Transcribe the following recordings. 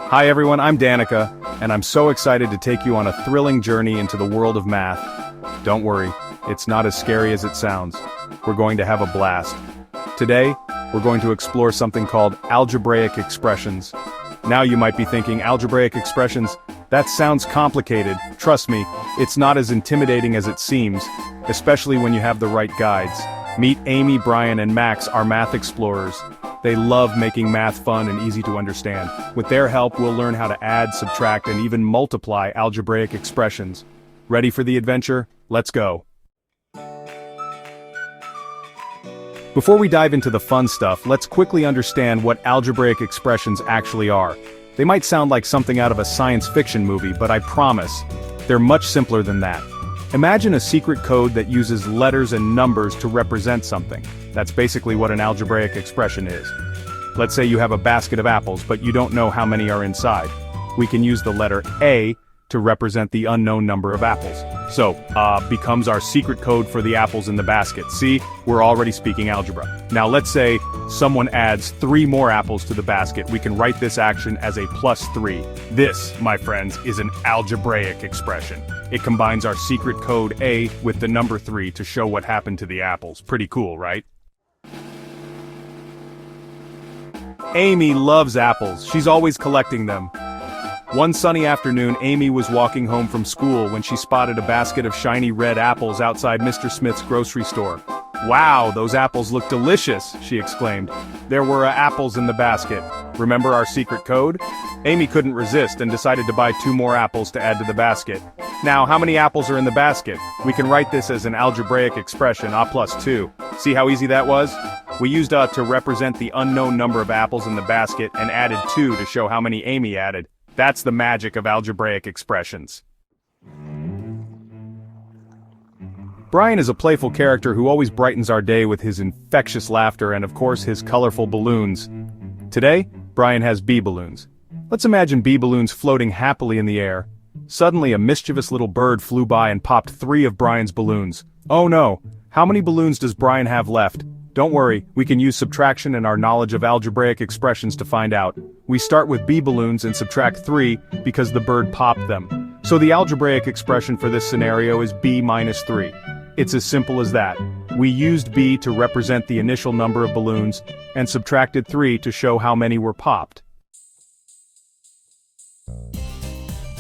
Hi everyone, I'm Danica, and I'm so excited to take you on a thrilling journey into the world of math. Don't worry, it's not as scary as it sounds. We're going to have a blast. Today, we're going to explore something called algebraic expressions. Now you might be thinking, algebraic expressions? That sounds complicated. Trust me, it's not as intimidating as it seems, especially when you have the right guides. Meet Amy, Brian, and Max, our math explorers. They love making math fun and easy to understand. With their help, we'll learn how to add, subtract, and even multiply algebraic expressions. Ready for the adventure? Let's go. Before we dive into the fun stuff, let's quickly understand what algebraic expressions actually are. They might sound like something out of a science fiction movie, but I promise, they're much simpler than that. Imagine a secret code that uses letters and numbers to represent something. That's basically what an algebraic expression is. Let's say you have a basket of apples, but you don't know how many are inside. We can use the letter A to represent the unknown number of apples. So, becomes our secret code for the apples in the basket. See, we're already speaking algebra. Now let's say someone adds 3 more apples to the basket. We can write this action as a +3. This, my friends, is an algebraic expression. It combines our secret code A with the number 3 to show what happened to the apples. Pretty cool, right? Amy loves apples. She's always collecting them. One sunny afternoon, Amy was walking home from school when she spotted a basket of shiny red apples outside Mr. Smith's grocery store. "Wow, those apples look delicious," she exclaimed. There were apples in the basket. Remember our secret code? Amy couldn't resist and decided to buy 2 more apples to add to the basket. Now, how many apples are in the basket? We can write this as an algebraic expression, A plus 2. See how easy that was? We used A to represent the unknown number of apples in the basket and added 2 to show how many Amy added. That's the magic of algebraic expressions. Brian is a playful character who always brightens our day with his infectious laughter and of course his colorful balloons. Today, Brian has bee balloons. Let's imagine bee balloons floating happily in the air. Suddenly a mischievous little bird flew by and popped 3 of Brian's balloons. Oh no! How many balloons does Brian have left? Don't worry, we can use subtraction and our knowledge of algebraic expressions to find out. We start with bee balloons and subtract 3 because the bird popped them. So the algebraic expression for this scenario is b minus 3. It's as simple as that. We used b to represent the initial number of balloons and subtracted 3 to show how many were popped.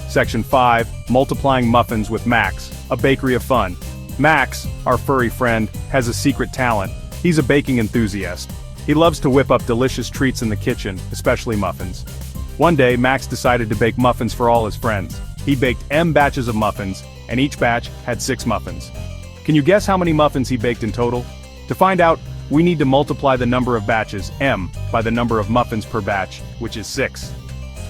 Section 5, Multiplying Muffins with Max, a bakery of fun. Max, our furry friend, has a secret talent. He's a baking enthusiast. He loves to whip up delicious treats in the kitchen, especially muffins. One day, Max decided to bake muffins for all his friends. He baked M batches of muffins, and each batch had 6 muffins. Can you guess how many muffins he baked in total? To find out, we need to multiply the number of batches, M, by the number of muffins per batch, which is 6.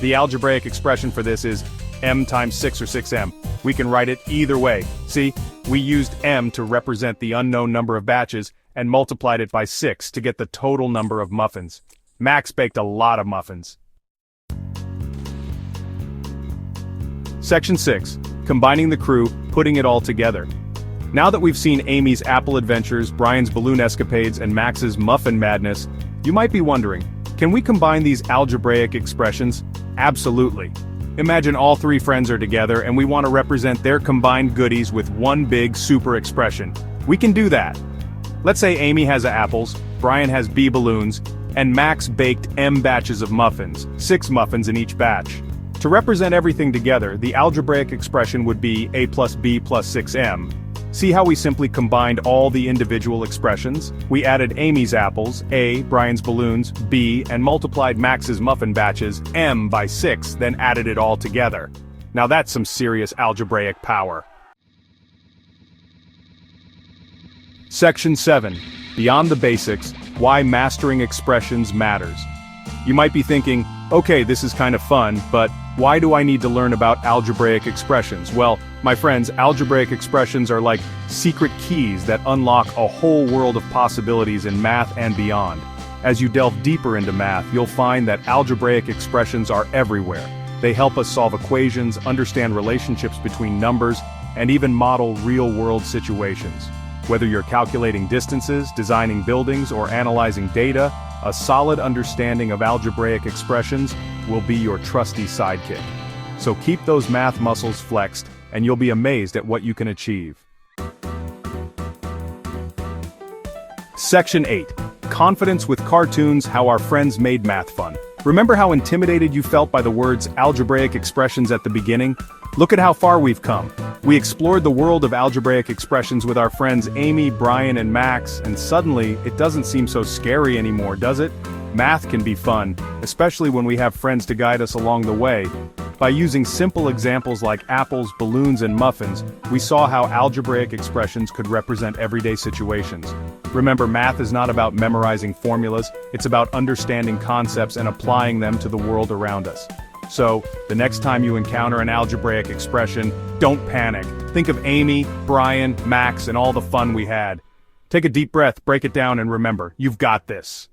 The algebraic expression for this is M times 6 or 6M. We can write it either way. See, we used M to represent the unknown number of batches, and multiplied it by 6 to get the total number of muffins. Max baked a lot of muffins. Section 6. Combining the crew, putting it all together. Now that we've seen Amy's apple adventures, Brian's balloon escapades, and Max's muffin madness, you might be wondering, can we combine these algebraic expressions? Absolutely. Imagine all 3 friends are together and we want to represent their combined goodies with one big super expression. We can do that. Let's say Amy has apples, Brian has bee balloons, and Max baked M batches of muffins, 6 muffins in each batch. To represent everything together, the algebraic expression would be A plus B plus 6M. See how we simply combined all the individual expressions? We added Amy's apples, A, Brian's balloons, B, and multiplied Max's muffin batches, M, by 6, then added it all together. Now that's some serious algebraic power. Section 7. Beyond the basics, why mastering expressions matters. You might be thinking, okay, this is kind of fun, but why do I need to learn about algebraic expressions? Well, my friends, algebraic expressions are like secret keys that unlock a whole world of possibilities in math and beyond. As you delve deeper into math, you'll find that algebraic expressions are everywhere. They help us solve equations, understand relationships between numbers, and even model real-world situations. Whether you're calculating distances, designing buildings, or analyzing data, A solid understanding of algebraic expressions will be your trusty sidekick. So keep those math muscles flexed, and you'll be amazed at what you can achieve. Section 8. Confidence with cartoons: how our friends made math fun. Remember how intimidated you felt by the words algebraic expressions at the beginning? Look at how far we've come. We explored the world of algebraic expressions with our friends Amy, Brian, and Max, and suddenly, it doesn't seem so scary anymore, does it? Math can be fun, especially when we have friends to guide us along the way. By using simple examples like apples, balloons, and muffins, we saw how algebraic expressions could represent everyday situations. Remember, math is not about memorizing formulas, it's about understanding concepts and applying them to the world around us. So, the next time you encounter an algebraic expression, don't panic. Think of Amy, Brian, Max, and all the fun we had. Take a deep breath, break it down, and remember, you've got this.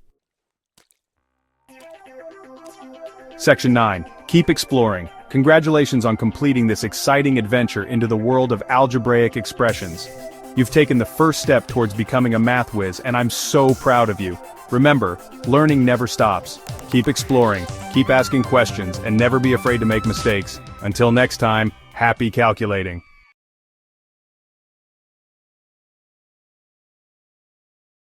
Section 9. Keep exploring. Congratulations on completing this exciting adventure into the world of algebraic expressions. You've taken the first step towards becoming a math whiz, and I'm so proud of you. Remember, learning never stops. Keep exploring, keep asking questions, and never be afraid to make mistakes. Until next time, happy calculating.